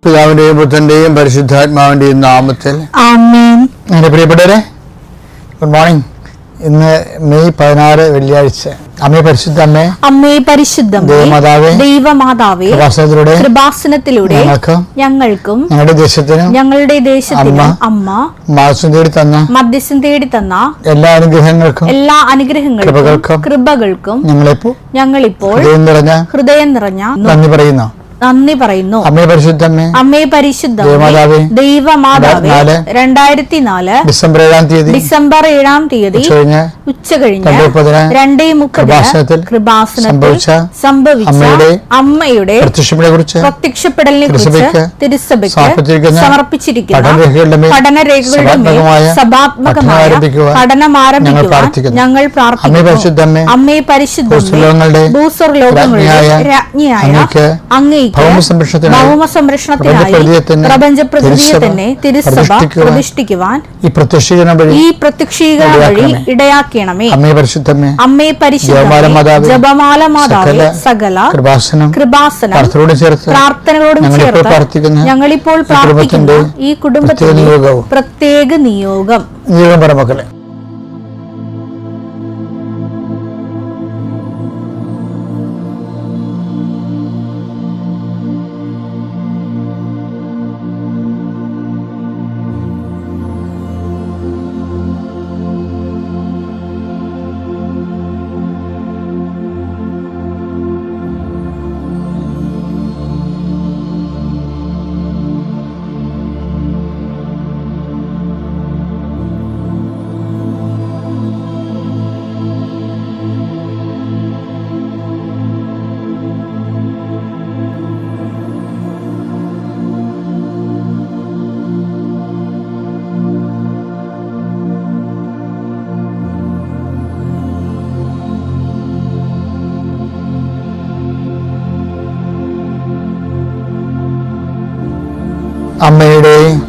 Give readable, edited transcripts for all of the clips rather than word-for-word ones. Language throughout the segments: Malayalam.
പിതാവിന്റെയും പുത്രന്റെയും പരിശുദ്ധാത്മാവിന്റെയും നാമത്തിൽ ആമേൻ. എൻ്റെ പ്രിയപ്പെട്ടവരെ, ഗുഡ് മോർണിംഗ്. ഇന്ന് മെയ് 16 വെള്ളിയാഴ്ച. അമ്മേ പരിശുദ്ധ അമ്മേ, അമ്മേ പരിശുദ്ധമേ, ദൈവമാതാവേ, കൃപാസനത്തിലൂടെ ഞങ്ങൾക്കും ഞങ്ങളുടെ ദേശത്തിനും അമ്മ മധ്യസ്ഥം തേടി തന്ന എല്ലാ അനുഗ്രഹങ്ങൾക്കും കൃപകൾക്കും ഞങ്ങളിപ്പോൾ ഹൃദയം നിറഞ്ഞ നന്ദി പറയുന്നു. അമ്മേ പരിശുദ്ധമേ, അമ്മേ പരിശുദ്ധമേ, ദൈവമാതാവേ, 2004 ഡിസംബർ 7 തീയതി ഉച്ചകഴിഞ്ഞ് 2:30 കൃപാസനത്തിൽ സംഭവിച്ച അമ്മയുടെ പ്രത്യക്ഷപ്പെടലിനെ കുറിച്ച് തിരുസഭയ്ക്ക് സമർപ്പിച്ചിരിക്കുന്ന പഠനരേഖകളുടെ മേൽ സഭാത്മകമായ പഠനം ആരംഭിക്കുവാൻ ഞങ്ങൾ പ്രാർത്ഥിക്കുന്നു. അമ്മേ പരിശുദ്ധമേ, ഭൂസ്വർലോകങ്ങളുടെ രാജ്ഞിയായ അങ്ങേക്ക് ഭൗമസംരക്ഷണത്തിനായി പ്രപഞ്ചപ്രകൃതിയെ തന്നെ തിരുസഭ പ്രതിഷ്ഠിക്കുവാൻ ഈ പ്രത്യക്ഷീകരണം വഴി ഇടയാക്കണമേ. അമ്മേ പരിശുദ്ധമേ, ജപമാല മാതാവേ, സകല കൃപാസനം പ്രാർത്ഥനകളോടും ചേർത്ത് ഞങ്ങളിപ്പോൾ പ്രാർത്ഥിക്കുന്ന ഈ കുടുംബത്തിന്റെ പ്രത്യേക നിയോഗം. മക്കളെ,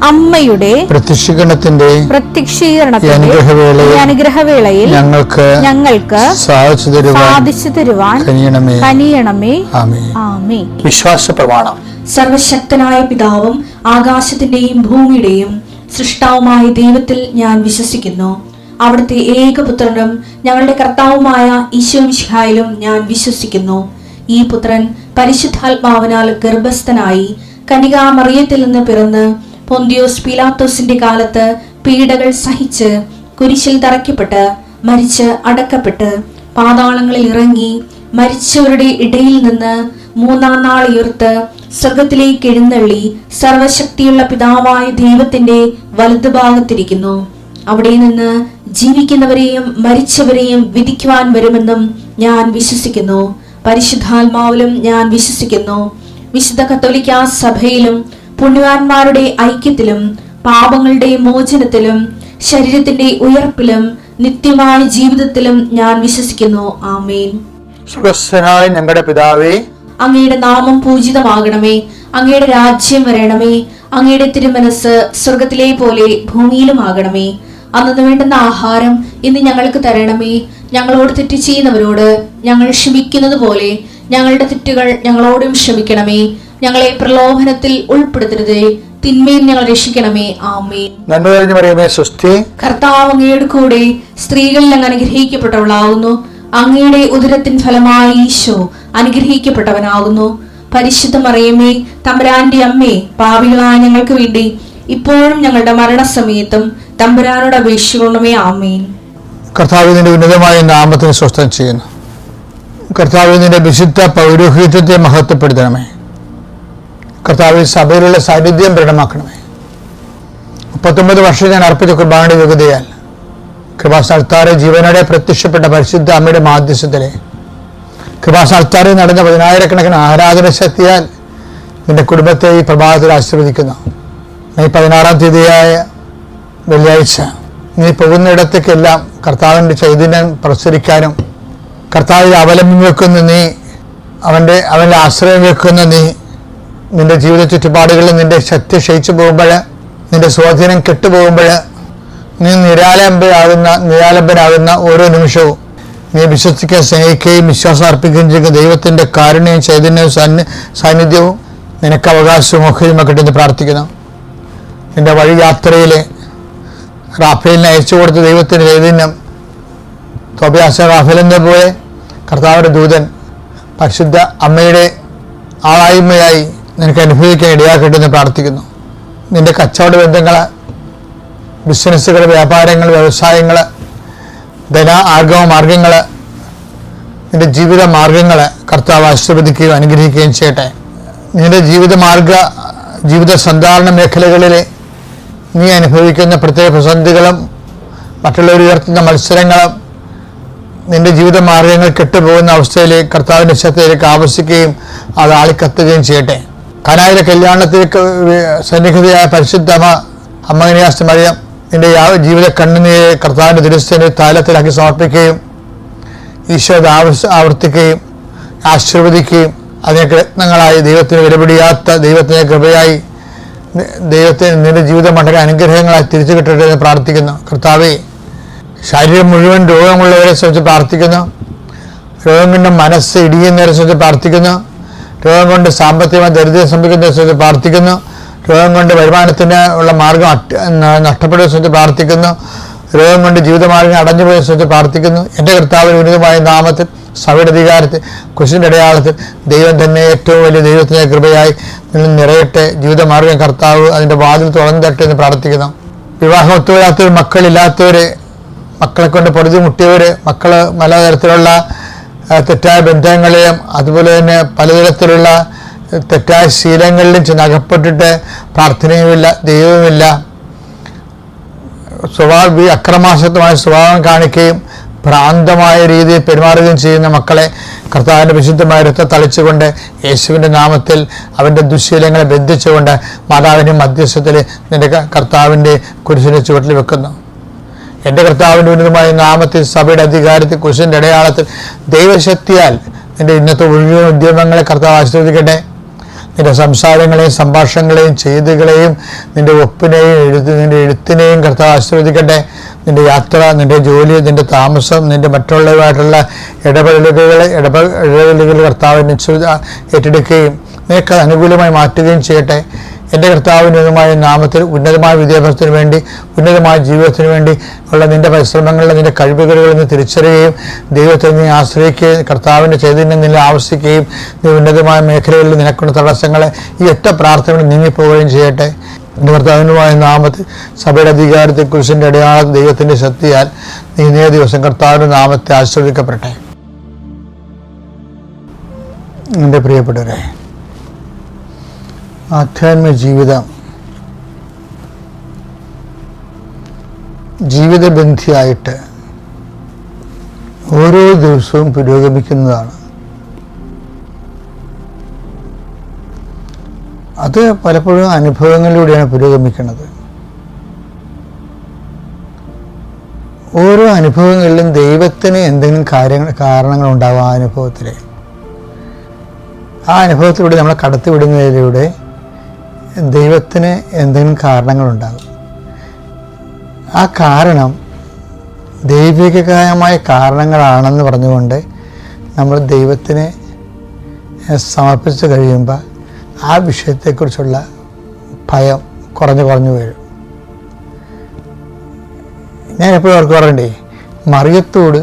അമ്മയുടെ പ്രത്യക്ഷീകരണത്തിന്റെ അനുഗ്രഹവേളയിൽ ഞങ്ങൾക്ക് സാധിച്ചു തരുവാൻ കനിയണമേ. ആമേൻ. വിശ്വാസ പ്രമാണം. സർവശക്തനായ പിതാവും ആകാശത്തിന്റെയും ഭൂമിയുടെയും സൃഷ്ടാവുമായ ദൈവത്തിൽ ഞാൻ വിശ്വസിക്കുന്നു. അവിടുത്തെ ഏകപുത്രനും ഞങ്ങളുടെ കർത്താവുമായ ഈശോ മിശിഹായിലും ഞാൻ വിശ്വസിക്കുന്നു. ഈ പുത്രൻ പരിശുദ്ധാത്മാവിനാൽ ഗർഭസ്ഥനായി കന്യകാമറിയത്തിൽ നിന്ന് പിറന്ന് പൊന്തിയോസ് പീലാത്തോസിന്റെ കാലത്ത് പീഡകൾ സഹിച്ച് കുരിശിൽ തറയ്ക്കപ്പെട്ട് മരിച്ച് അടക്കപ്പെട്ട് പാതാളങ്ങളിൽ ഇറങ്ങി മരിച്ചവരുടെ ഇടയിൽ നിന്ന് 3-ാം നാൾ ഉയർത്ത് സ്വർഗത്തിലേക്ക് എഴുന്നള്ളി സർവശക്തിയുള്ള പിതാവായ ദൈവത്തിന്റെ വലതുഭാഗത്തിരിക്കുന്നു. അവിടെ നിന്ന് ജീവിക്കുന്നവരെയും മരിച്ചവരെയും വിധിക്കുവാൻ വരുമെന്നും ഞാൻ വിശ്വസിക്കുന്നു. പരിശുദ്ധാത്മാവിലും ഞാൻ വിശ്വസിക്കുന്നു. വിശുദ്ധ കത്തോലിക്ക സഭയിലും പുണ്യവാന്മാരുടെ ഐക്യത്തിലും പാപങ്ങളുടെ മോചനത്തിലും ശരീരത്തിന്റെ ഉയർപ്പിലും നിത്യമായ ജീവിതത്തിലും ഞാൻ വിശ്വസിക്കുന്നു. ആമേൻ. സ്വർഗ്ഗസ്ഥനായ ഞങ്ങളുടെ പിതാവേ, അങ്ങയുടെ നാമം പൂജിതമാകണമേ. അങ്ങയുടെ രാജ്യം വരണമേ. അങ്ങയുടെ തിരുമനസ് സ്വർഗത്തിലെ പോലെ ഭൂമിയിലും ആകണമേ. അന്നു വേണ്ടുന്ന ആഹാരം ഇന്ന് ഞങ്ങൾക്ക് തരണമേ. ഞങ്ങളോട് തെറ്റ് ചെയ്യുന്നവരോട് ഞങ്ങൾ ക്ഷമിക്കുന്നത് പോലെ ഞങ്ങളുടെ തെറ്റുകൾ ഞങ്ങളോടും ക്ഷമിക്കണമേ. ഞങ്ങളെ പ്രലോഭനത്തിൽ ഉൾപ്പെടുത്തരുതേ, തിന്മയിൽ ഞങ്ങൾ രക്ഷിക്കണമേ. ആമേൻ. നന്മ നിറഞ്ഞ മറിയമേ, സ്വസ്തി. കർത്താവ് അങ്ങയുടെ കൂടെ സ്ത്രീകളിൽ അങ്ങ് അനുഗ്രഹിക്കപ്പെട്ടവളാകുന്നു. അങ്ങയുടെ ഉദരത്തിൻ ഫലമായി ഈശോ അനുഗ്രഹിക്കപ്പെട്ടവനാകുന്നു. പരിശുദ്ധ മറിയമേ, തമ്പുരാന്റെ അമ്മേ, പാപികളായ ഞങ്ങൾക്ക് വേണ്ടി ഇപ്പോഴും ഞങ്ങളുടെ മരണസമയത്തും തമ്പുരാനോട് അപേക്ഷിക്കണമേ. ആമേൻ. കർത്താവിന്റെ ഉന്നതമായ നാമത്തിന് സ്വസ്ഥം ചെയ്യുന്നു. കർത്താവിന്റെ വിശുദ്ധ പൗരോഹിത്യത്തെ മഹത്വപ്പെടുത്തണമേ. കർത്താവിൽ സഭയിലുള്ള സാന്നിധ്യം പ്രകടമാക്കണമേ. 39 വർഷം ഞാൻ അർപ്പിച്ച കുർബാനയുടെ യോഗ്യതയാൽ കൃപാസ്ഥാനത്താറെ ജീവനോടെ പ്രത്യക്ഷപ്പെട്ട പരിശുദ്ധ അമ്മയുടെ മാധ്യസ്ഥത്തിലെ കൃപാസ്ഥാനത്താറെ നടന്ന 10,000-കണക്കിന് ആരാധന ശക്തിയാൽ നിന്റെ കുടുംബത്തെ ഈ പ്രഭാതത്തിൽ ആശീർവദിക്കുന്നു. മെയ് 16 തീയതിയായ വെള്ളിയാഴ്ച നീ പോകുന്നിടത്തേക്കെല്ലാം കർത്താവിൻ്റെ ചൈതന്യം പ്രസരിക്കാനും കർത്താവിൽ അവലംബം വെക്കുന്ന നീ അവൻ്റെ ആശ്രയം വെക്കുന്ന നീ നിന്റെ ജീവിത ചുറ്റുപാടുകളിൽ നിന്റെ ശക്തി ക്ഷയിച്ചു പോകുമ്പോൾ, നിന്റെ സ്വാധീനം കെട്ടുപോകുമ്പോൾ, നീ നിരാലംബനാകുന്ന ഓരോ നിമിഷവും നീ വിശ്വസിക്കാൻ സ്നേഹിക്കുകയും വിശ്വാസം അർപ്പിക്കുകയും ചെയ്യുന്ന ദൈവത്തിൻ്റെ കാരുണ്യവും ചൈതന്യവും സാന്നിധ്യവും നിനക്ക് അവകാശവും ഓഹരിയും കിട്ടുമെന്ന് പ്രാർത്ഥിക്കുന്നു. നിന്റെ വഴി യാത്രയിൽ റാഫേലിനെ അയച്ചു കൊടുത്ത ദൈവത്തിൻ്റെ ചൈതന്യം തോബിയാസ് റാഫേലിനെ പോലെ കർത്താവിൻ്റെ ദൂതൻ പരിശുദ്ധ അമ്മയുടെ ആളായ്മയായി നിനക്ക് അനുഭവിക്കാൻ ഇടയാക്കട്ടെന്ന് പ്രാർത്ഥിക്കുന്നു. നിന്റെ കച്ചവട ബന്ധങ്ങൾ, ബിസിനസ്സുകൾ, വ്യാപാരങ്ങൾ, വ്യവസായങ്ങൾ, ധനാഗമ മാർഗങ്ങൾ, നിന്റെ ജീവിത മാർഗങ്ങൾ കർത്താവ് ആശീർവദിക്കുകയും അനുഗ്രഹിക്കുകയും ചെയ്യട്ടെ. നിന്റെ ജീവിത സന്ധാരണ മേഖലകളിൽ നീ അനുഭവിക്കുന്ന പ്രത്യേക പ്രതിസന്ധികളും മറ്റുള്ളവർ ഉയർത്തുന്ന മത്സരങ്ങളും നിന്റെ ജീവിത മാർഗങ്ങൾ കെട്ടുപോകുന്ന അവസ്ഥയിലേക്ക് കർത്താവിൻ്റെ ശക്തിയിലേക്ക് ആവശ്യിക്കുകയും അത് ആളിക്കത്തുകയും ചെയ്യട്ടെ. കനായിലെ കല്യാണത്തിലേക്ക് സന്നിഹിതയായ പരിശുദ്ധ അമ്മ കന്യാസ്ത്രീ മറിയം നിന്റെ ജീവിത കണ്ണുനീരെ കർത്താവിൻ്റെ ദുരസ്ഥനെ താലത്തിലാക്കി സമർപ്പിക്കുകയും ഈശോ ആവർത്തിക്കുകയും ആശീർവദിക്കുകയും അതിനൊക്കെ രത്നങ്ങളായി ദൈവത്തിന് വിലപിടിയാത്ത ദൈവത്തിൻ്റെ കൃപയായി ദൈവത്തിന് നിന്റെ ജീവിത മണ്ഡല അനുഗ്രഹങ്ങളായി തിരിച്ചു കിട്ടട്ടെ എന്ന് പ്രാർത്ഥിക്കുന്നു. കർത്താവേ, ശരീരം മുഴുവൻ രോഗമുള്ളവരെ സംബന്ധിച്ച് പ്രാർത്ഥിക്കുന്നു. രോഗം കൊണ്ട് മനസ്സ് ഇടിയുന്നവരെ സംബന്ധിച്ച് പ്രാർത്ഥിക്കുന്നു. രോഗം കൊണ്ട് സാമ്പത്തികമായി ദരിദ്രം സംഭവിക്കുന്നവരെ സംബന്ധിച്ച് പ്രാർത്ഥിക്കുന്നു. രോഗം കൊണ്ട് വരുമാനത്തിന് ഉള്ള മാർഗം നഷ്ടപ്പെടുന്നതിനെ സംബന്ധിച്ച് പ്രാർത്ഥിക്കുന്നു. രോഗം കൊണ്ട് ജീവിതമാർഗം അടഞ്ഞുപോയതിനെ സംബന്ധിച്ച് പ്രാർത്ഥിക്കുന്നു. എൻ്റെ കർത്താവിന് ഉന്നതമായ നാമത്തിൽ സഭയുടെ അധികാരത്തിൽ കുരിശിൻ്റെ അടയാളത്തിൽ ദൈവം തന്നെ ഏറ്റവും വലിയ ദൈവത്തിൻ്റെ കൃപയായി നിങ്ങൾ നിറയട്ടെ. ജീവിതമാർഗം കർത്താവ് അതിൻ്റെ വാതിൽ തുറന്നു തട്ടെ എന്ന് പ്രാർത്ഥിക്കുന്നു. വിവാഹം ഒത്തുവരാത്തവർ, മക്കളില്ലാത്തവർ, മക്കളെ കൊണ്ട് പൊറുതിമുട്ടിയവർ, മക്കൾ പലതരത്തിലുള്ള തെറ്റായ ബന്ധങ്ങളെയും അതുപോലെ തന്നെ പലതരത്തിലുള്ള തെറ്റായ ശീലങ്ങളിലും ചെന്ന് അകപ്പെട്ടിട്ട് പ്രാർത്ഥനയുമില്ല, ദൈവവുമില്ല, അക്രമാസക്തമായ സ്വഭാവം കാണിക്കുകയും ഭ്രാന്തമായ രീതിയിൽ പെരുമാറുകയും ചെയ്യുന്ന മക്കളെ കർത്താവിൻ്റെ വിശുദ്ധമായ രക്തം തളിച്ചുകൊണ്ട് യേശുവിൻ്റെ നാമത്തിൽ അവൻ്റെ ദുശ്ശീലങ്ങളെ ബന്ധിച്ചുകൊണ്ട് മാതാവിൻ്റെ മധ്യസ്ഥത്തിൽ നിന്റെ കർത്താവിൻ്റെ കുരിശിൻ്റെ ചുവട്ടിൽ വെക്കുന്നു. എൻ്റെ കർത്താവിൻ്റെ ഉന്നതമായ നാമത്തിൽ സഭയുടെ അധികാരത്തിൽ കുരിശിൻ്റെ അടയാളത്തിൽ ദൈവശക്തിയാൽ നിന്റെ ഇന്നത്തെ മുഴുവൻ ഉദ്യമങ്ങളെ കർത്താവ് ആശീർവദിക്കട്ടെ. നിന്റെ സംസാരങ്ങളെയും സംഭാഷണങ്ങളെയും ചെയ്തികളെയും നിന്റെ ഒപ്പിനെയും നിന്റെ എഴുത്തിനെയും കർത്താവ് ആശീർവദിക്കട്ടെ. നിന്റെ യാത്ര, നിന്റെ ജോലി, നിന്റെ താമസം, നിന്റെ മറ്റുള്ളവരുമായിട്ടുള്ള ഇടപെടലുകൾ കർത്താവിനെ ഏറ്റെടുക്കുകയും നിനക്ക് അനുകൂലമായി മാറ്റുകയും ചെയ്യട്ടെ. എൻ്റെ കർത്താവിൻ്റെ ഉന്നതമായ നാമത്തിൽ ഉന്നതമായ വിദ്യാഭ്യാസത്തിന് വേണ്ടി, ഉന്നതമായ ജീവിതത്തിന് വേണ്ടി ഉള്ള നിന്റെ പരിശ്രമങ്ങളിൽ നിന്റെ കഴിവുകളിൽ നിന്ന് തിരിച്ചറിയുകയും ദൈവത്തെ നീ ആശ്രയിക്കുകയും കർത്താവിൻ്റെ ചൈതന്യം നിന്നെ ആവശ്യിക്കുകയും നീ ഉന്നതമായ മേഖലകളിൽ നിനക്കുള്ള തടസ്സങ്ങളെ ഈ ഒറ്റ പ്രാർത്ഥനകൾ നീങ്ങിപ്പോവുകയും ചെയ്യട്ടെ. എൻ്റെ കർത്താവിനുമായ നാമത്തിൽ സഭയുടെ അധികാരത്തെ കുരിശിൻ്റെ അടയാളം ദൈവത്തിൻ്റെ ശക്തിയാൽ നീ ഇന്നേ ദിവസം കർത്താവിൻ്റെ നാമത്തെ ആശീർവദിക്കപ്പെടട്ടെ. എൻ്റെ പ്രിയപ്പെട്ടവരെ, ആധ്യാത്മിക ജീവിതബന്ധിയായിട്ട് ഓരോ ദിവസവും പുരോഗമിക്കുന്നതാണ്. അത് പലപ്പോഴും അനുഭവങ്ങളിലൂടെയാണ് പുരോഗമിക്കുന്നത്. ഓരോ അനുഭവങ്ങളിലും ദൈവത്തിന് എന്തെങ്കിലും കാരണങ്ങളുണ്ടാവും. ആ അനുഭവത്തിലൂടെ നമ്മളെ കടത്തിവിടുന്നതിലൂടെ ദൈവത്തിന് എന്തെങ്കിലും കാരണങ്ങളുണ്ടാകും. ആ കാരണം ദൈവികമായ കാരണങ്ങളാണെന്ന് പറഞ്ഞുകൊണ്ട് നമ്മൾ ദൈവത്തിന് സമർപ്പിച്ച് കഴിയുമ്പോൾ ആ വിഷയത്തെക്കുറിച്ചുള്ള ഭയം കുറഞ്ഞു വരും. ഞാൻ എപ്പോഴും അവർക്ക് പറയണ്ടേ, മറിയത്തോട്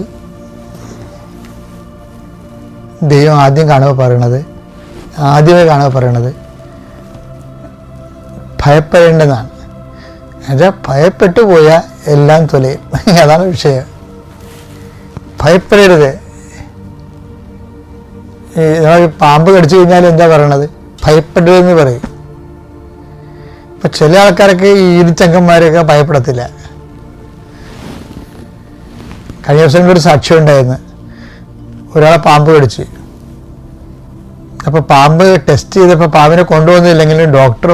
ദൈവം ആദ്യമേ കാണുമ്പോൾ പറയണത് ഭയപ്പെടേണ്ടതാണ്. എന്നുവെച്ചാൽ ഭയപ്പെട്ടു പോയാൽ എല്ലാം തൊലയും. അതാണ് വിഷയം. ഭയപ്പെടരുത്. പാമ്പ് കടിച്ചു കഴിഞ്ഞാൽ എന്താ പറയണത്? ഭയപ്പെടരുതെന്ന് പറയും. ഇപ്പം ചില ആൾക്കാരൊക്കെ ഈ ഇരുചങ്കന്മാരൊക്കെ ഭയപ്പെടത്തില്ല. കഴിഞ്ഞ ദിവസം ഒരു സാക്ഷ്യം ഉണ്ടായിരുന്നു. ഒരാളെ പാമ്പ് കടിച്ച്, അപ്പോൾ പാമ്പ് ടെസ്റ്റ് ചെയ്തപ്പോൾ പാമ്പിനെ കൊണ്ടുവന്നില്ലെങ്കിലും ഡോക്ടർ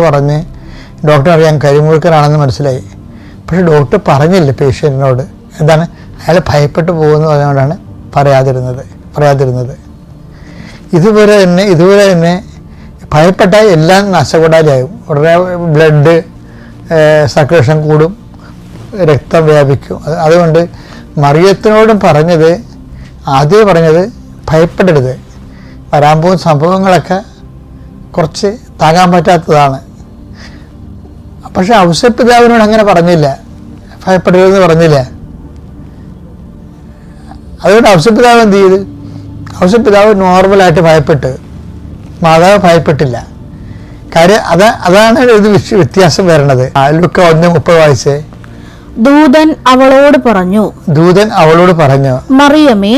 അറിയാൻ കരിമുഴുക്കനാണെന്ന് മനസ്സിലായി. പക്ഷെ ഡോക്ടർ പറഞ്ഞില്ല പേഷ്യൻറ്റിനോട്. എന്താണ്? അയാൾ ഭയപ്പെട്ടു പോകുന്നു. അതുകൊണ്ടാണ് പറയാതിരുന്നത്. ഇതുവരെ തന്നെ ഭയപ്പെട്ടാൽ എല്ലാം നശകൂടാലായും. ഉടനെ ബ്ലഡ് സർക്കുലേഷൻ കൂടും, രക്തം വ്യാപിക്കും. അതുകൊണ്ട് മറിയത്തിനോടും ആദ്യം പറഞ്ഞത് ഭയപ്പെടരുത്, വരാൻ പോകുന്ന സംഭവങ്ങളൊക്കെ കുറച്ച് താങ്ങാൻ പറ്റാത്തതാണ്. പക്ഷെ ഔസേപ്പിതാവിനോട് അങ്ങനെ പറഞ്ഞില്ല, ഭയപ്പെടരുതെന്ന് പറഞ്ഞില്ല. അതുകൊണ്ട് ഔസേപ്പിതാവ് എന്ത് ചെയ്ത്? ഔസേപ്പിതാവ് നോർമലായിട്ട് ഭയപ്പെട്ട്, മാതാവ് ഭയപ്പെട്ടില്ല. കാര്യം അതാണ് ഇത് വ്യത്യാസം വരണത്. ലൂക്ക 1:30 വായിച്ചേ. ദൂതൻ അവളോട് പറഞ്ഞു, മറിയമേ,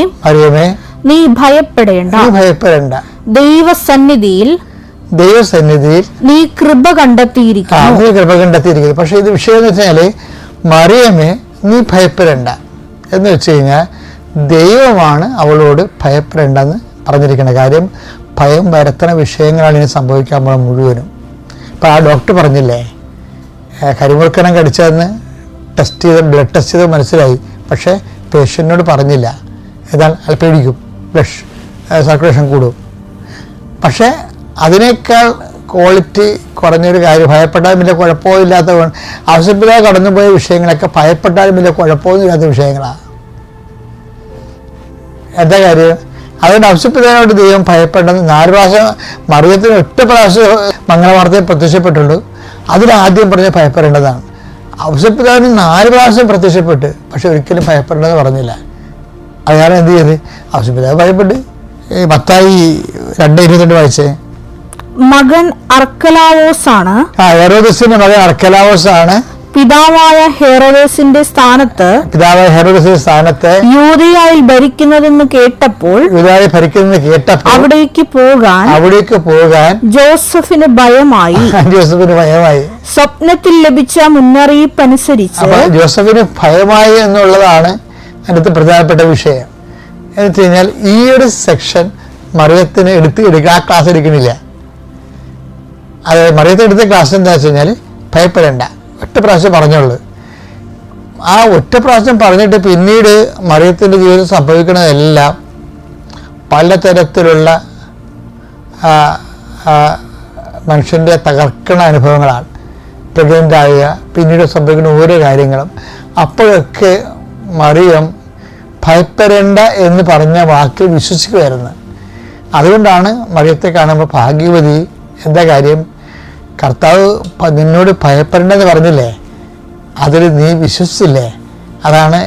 നീ ഭയപ്പെടേണ്ട, ദൈവസന്നിധിയിൽ നീ കൃപ കണ്ടെത്തിയിരിക്കുന്നു. പക്ഷെ ഇത് വിഷയം എന്ന് വെച്ചാല്, മറിയമേ നീ ഭയപ്പെടേണ്ട എന്ന് വെച്ച് കഴിഞ്ഞാൽ ദൈവമാണ് അവളോട് ഭയപ്പെടേണ്ടെന്ന് പറഞ്ഞിരിക്കുന്ന കാര്യം. ഭയം വരുത്തണ വിഷയങ്ങളാണ് ഇനി സംഭവിക്കാൻ പോകുന്ന മുഴുവനും. ഇപ്പം ആ ഡോക്ടർ പറഞ്ഞില്ലേ, കരിമുൾക്കനം കടിച്ചതെന്ന് ബ്ലഡ് ടെസ്റ്റ് ചെയ്ത് മനസ്സിലായി. പക്ഷേ പേഷ്യൻറ്റിനോട് പറഞ്ഞില്ല. ഏതാണ് അയാൾ പേടിക്കും, ബ്ലഡ് സർക്കുലേഷൻ കൂടും. പക്ഷേ അതിനേക്കാൾ ക്വാളിറ്റി കുറഞ്ഞൊരു കാര്യം, ഭയപ്പെട്ടാലും വലിയ കുഴപ്പമില്ലാത്ത, ആവശ്യപ്പെടാതെ കടന്നുപോയ വിഷയങ്ങളൊക്കെ ഭയപ്പെട്ടാലും വലിയ കുഴപ്പമൊന്നുമില്ലാത്ത വിഷയങ്ങളാണ്. എന്താ കാര്യം? അതുകൊണ്ട് ഔസേപ്പിതാവിനോട് ദൈവം ഭയപ്പെടേണ്ടത് 4 പ്രാവശ്യം, മറിയത്തിന് 8 പ്രാവശ്യം മംഗളവാർത്തയിൽ പ്രത്യക്ഷപ്പെട്ടുള്ളൂ. അതിലാദ്യം പറഞ്ഞ് ഭയപ്പെടേണ്ടതാണ്. ഔസേപ്പിതാവിന് 4 പ്രാവശ്യം പ്രത്യക്ഷപ്പെട്ട്, പക്ഷെ ഒരിക്കലും ഭയപ്പെടേണ്ടതെന്ന് പറഞ്ഞില്ല. അത് കാരണം എന്ത് ചെയ്ത്? ഔസേപ്പിതാവ് ഭയപ്പെട്ട്. മത്തായി 2:22 വായിച്ചേ. മകൻ അർക്കലാവോസാണ്, ഹെറോദസിന്റെ മകൻ അർക്കലാവോസാണ് പിതാവായ ഹെറോദസിന്റെ സ്ഥാനത്ത് യൂദയായിൽ ഭരിക്കുന്നതെന്ന് കേട്ടപ്പോൾ അവിടേക്ക് പോകാൻ ജോസഫിന് ഭയമായി. സ്വപ്നത്തിൽ ലഭിച്ച മുന്നറിയിപ്പ് അനുസരിച്ച് ജോസഫിന് ഭയമായി എന്നുള്ളതാണ് അടുത്ത പ്രധാനപ്പെട്ട വിഷയം. എന്ന് വെച്ച് കഴിഞ്ഞാൽ ഈ ഒരു സെക്ഷൻ മറിയത്തിന് ആ ക്ലാസ് എടുക്കണില്ല. അത് മറിയത്തിന് എടുത്ത ക്ലാസ് എന്താ വെച്ച് കഴിഞ്ഞാൽ ഭയപ്പെടേണ്ട, 8 പ്രാവശ്യം പറഞ്ഞുള്ളൂ. ആ 1 പ്രാവശ്യം പറഞ്ഞിട്ട് പിന്നീട് മറിയത്തിൻ്റെ ജീവിതം സംഭവിക്കുന്നതെല്ലാം പലതരത്തിലുള്ള മനുഷ്യൻ്റെ തകർക്കണ അനുഭവങ്ങളാണ്. പ്രഗ്നൻ്റ് ആവുക, പിന്നീട് സംഭവിക്കുന്ന ഓരോ കാര്യങ്ങളും. അപ്പോഴൊക്കെ മറിയം ഭയപ്പെടേണ്ട എന്ന് പറഞ്ഞ വാക്കിൽ വിശ്വസിക്കുമായിരുന്നു. അതുകൊണ്ടാണ് മറിയത്തെ കാണുമ്പോൾ ഭാഗ്യവതി. എന്താ കാര്യം? കർത്താവ് നിന്നോട് ഭയപ്പെടേണ്ടെന്ന് പറഞ്ഞില്ലേ, അതിൽ നീ വിശ്വസിച്ചില്ലേ. അതാണ്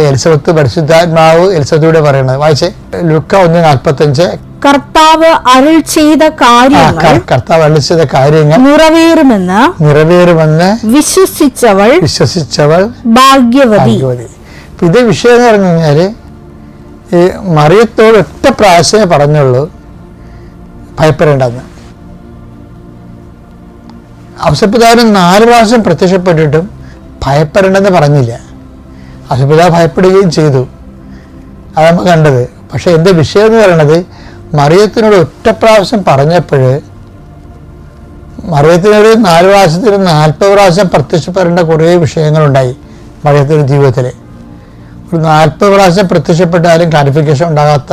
എലിസബത്ത് പരിശുദ്ധാത്മാവ് എലിസബത്തിലൂടെ പറയുന്നത്. വായിച്ചേ, ലൂക്ക 1:45. കർത്താവ് അരുൾ ചെയ്ത കാര്യങ്ങൾ നിറവേറുമെന്ന് വിശ്വസിച്ചവൾ ഭാഗ്യവതി. ഇത് വിഷയം എന്ന് പറഞ്ഞു കഴിഞ്ഞാല് ഈ മറിയത്തോട് 8 പ്രാവശ്യമേ പറഞ്ഞുള്ളൂ ഭയപ്പെടേണ്ടെന്ന്. ഔസേപ്പിതാവിന് 4 പ്രാവശ്യം പ്രത്യക്ഷപ്പെട്ടിട്ടും ഭയപ്പെടേണ്ടെന്ന് പറഞ്ഞില്ല. ഔസേപ്പിതാവ് ഭയപ്പെടുകയും ചെയ്തു, അത് നമ്മൾ കണ്ടത്. പക്ഷെ എൻ്റെ വിഷയം എന്ന് പറയുന്നത്, മറിയത്തിനോട് 1 പ്രാവശ്യം പറഞ്ഞപ്പോൾ മറിയത്തിനൊരു 4 പ്രാവശ്യത്തിന് 40 പ്രാവശ്യം പ്രത്യക്ഷപ്പെടേണ്ട കുറേ വിഷയങ്ങളുണ്ടായി മറിയത്തിൻ്റെ ജീവിതത്തിൽ. ഒരു 40 പ്രാവശ്യം പ്രത്യക്ഷപ്പെട്ടാലും ക്ലാരിഫിക്കേഷൻ ഉണ്ടാകാത്ത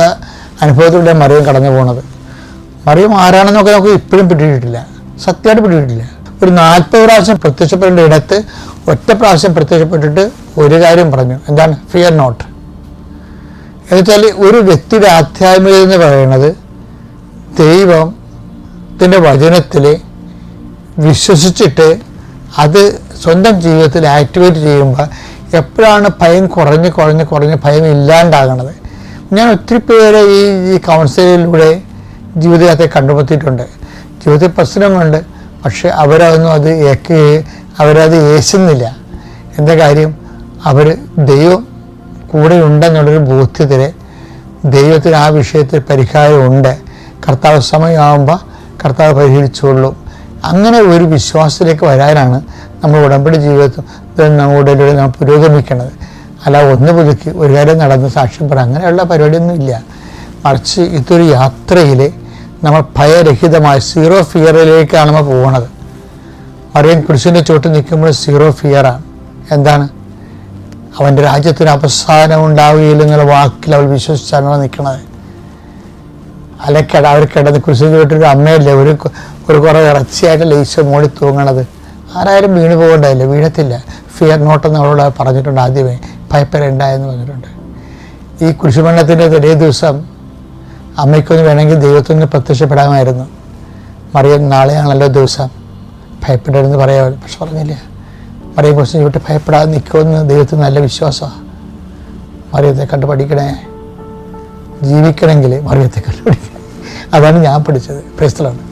അനുഭവത്തിലൂടെ മറിയം കടന്നു പോകുന്നത്. മറിയം ആരാണെന്നൊക്കെ നമുക്ക് ഇപ്പോഴും പിടിയിട്ടില്ല, സത്യമായിട്ട് പിടിയിട്ടില്ല. ഒരു 40 പ്രാവശ്യം പ്രത്യക്ഷപ്പെടേണ്ട ഇടത്ത് 1 പ്രാവശ്യം പ്രത്യക്ഷപ്പെട്ടിട്ട് ഒരു കാര്യം പറഞ്ഞു. എന്താണ്? Fear not. എന്നുവെച്ചാൽ ഒരു വ്യക്തിയുടെ ആധ്യാത്മികത എന്ന് പറയുന്നത് ദൈവത്തിൻ്റെ വചനത്തിൽ വിശ്വസിച്ചിട്ട് അത് സ്വന്തം ജീവിതത്തിൽ ആക്ടിവേറ്റ് ചെയ്യുമ്പോൾ എപ്പോഴാണ് ഭയം കുറഞ്ഞ് ഭയം ഇല്ലാണ്ടാകണത്. ഞാൻ ഒത്തിരി പേരെ ഈ കൗൺസിലിലൂടെ ജീവിതത്തെ കണ്ടുപറ്റിയിട്ടുണ്ട്. ജീവിതത്തിൽ പ്രശ്നമുണ്ട്, പക്ഷെ അവരത് ഏശുന്നില്ല. എന്താ കാര്യം? അവർ ദൈവം കൂടെ ഉണ്ടെന്നുള്ളൊരു ബോധ്യത്തിൽ ദൈവത്തിന് ആ വിഷയത്തിൽ പരിഹാരമുണ്ട്. കർത്താവ് സമയമാകുമ്പോൾ കർത്താവ് പരിഹരിച്ചുകൊള്ളും. അങ്ങനെ ഒരു വിശ്വാസത്തിലേക്ക് വരാനാണ് നമ്മൾ ഉടമ്പടി ജീവിതത്തിൽ നമ്മുടെ നാം പുരോഗമിക്കുന്നത്. അല്ല ഒന്ന് പുതുക്കി ഒരു കാര്യം നടന്ന് സാക്ഷ്യം പറയാം, അങ്ങനെയുള്ള പരിപാടിയൊന്നും ഇല്ല. മറിച്ച് ഇതൊരു യാത്രയിൽ നമ്മൾ ഭയരഹിതമായി 0 ഫിയറിലേക്കാണ് നമ്മൾ പോകുന്നത്. മറിയം കുരിശിൻ്റെ ചുവട്ട് നിൽക്കുമ്പോൾ 0 ഫിയറാണ്. എന്താണ്? അവൻ്റെ രാജ്യത്തിന് അവസാനം ഉണ്ടാവുകയില്ലെന്നുള്ള വാക്കിൽ അവൾ വിശ്വസിച്ചാണ് നിൽക്കുന്നത്. അല്ലെങ്കിൽ അവർ കിടന്ന് കുരിശിൻ്റെ ചുവട്ടൊരു അമ്മയല്ലേ, ഒരു കുറേ ഇറച്ചിയായിട്ടല്ലേ ഈശോ മോടി തൂങ്ങണത്. ആരായാലും വീണ് പോകേണ്ടതല്ലേ, വീഴത്തില്ല. ഫിയർ നോട്ടെന്ന് അവളോട് പറഞ്ഞിട്ടുണ്ട്. ആദ്യമേ ഭയപ്പെടേണ്ട എന്ന് പറഞ്ഞിട്ടുണ്ട്. ഈ കുരിശുമരണത്തിൻ്റെ തലേ ദിവസം അമ്മയ്ക്കൊന്ന് വേണമെങ്കിൽ ദൈവത്തിന് പ്രത്യക്ഷപ്പെടാമായിരുന്നു. മറിയം നാളെയാണല്ലോ ദിവസം, ഭയപ്പെടരുതെന്ന് പറയാം. പക്ഷെ പറഞ്ഞില്ല. മറിയം കുറിച്ച് വിട്ട് ഭയപ്പെടാതെ നിൽക്കുമെന്ന് ദൈവത്തിന് നല്ല വിശ്വാസമാണ്. മറിയത്തെ കണ്ടു പഠിക്കണേ. ജീവിക്കണമെങ്കിൽ മറിയത്തെ കണ്ടു പഠിക്കണം. അതാണ് ഞാൻ പഠിച്ചത്. Praise the Lord.